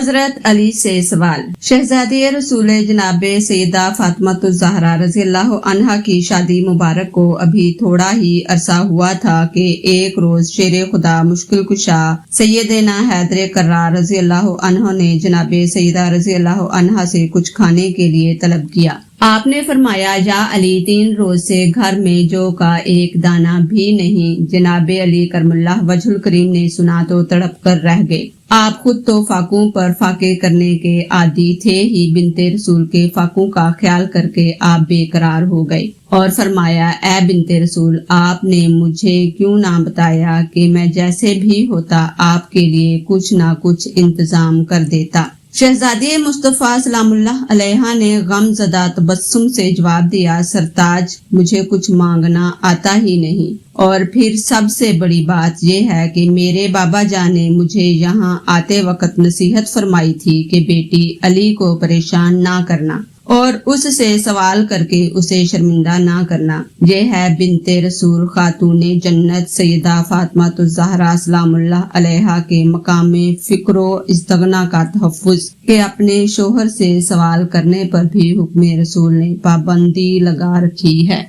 हजरत अली से सवाल। शहजादी रसूल जनाब सैयदा फातिमा ज़हरा रज़ी अल्लाह अन्हा की शादी मुबारक को अभी थोड़ा ही अरसा हुआ था कि एक रोज शेर खुदा मुश्किल कुशा सैयदना हैदर कर्रार रज़ी अल्लाह अन्हा ने जनाब सैयदा रज़ी अल्लाह अन्हा से कुछ खाने के लिए तलब किया। आपने फरमाया, या अली 3 रोज से घर में जौ का एक दाना भी नहीं। जनाब अली करमुल्लाह वजहुल करीम ने सुना तो तड़प कर रह गए। आप खुद तो फाकों पर फाके करने के आदी थे ही, बिनते रसूल के फाकों का ख्याल करके आप बेकरार हो गए और फरमाया, ए बिनते रसूल, आपने मुझे क्यों ना बताया कि मैं जैसे भी होता आपके लिए कुछ ना कुछ इंतजाम कर देता। शहजादी मुस्तफा सलामुल्लाह अलैहा ने गमज़दा तबस्सुम से जवाब दिया, सरताज, मुझे कुछ मांगना आता ही नहीं, और फिर सबसे बड़ी बात यह है कि मेरे बाबा जान ने मुझे यहाँ आते वक्त नसीहत फरमाई थी कि बेटी अली को परेशान ना करना और उससे सवाल करके उसे शर्मिंदा ना करना। ये है बिनते रसूल खातूने जन्नत सैयदा फातिमा ज़हरा सलामुल्लाह अलैहा के मकामे फिक्रो इस्तगना का तहफ़्फ़ुज़ के अपने शोहर से सवाल करने पर भी हुक्म रसूल ने पाबंदी लगा रखी है।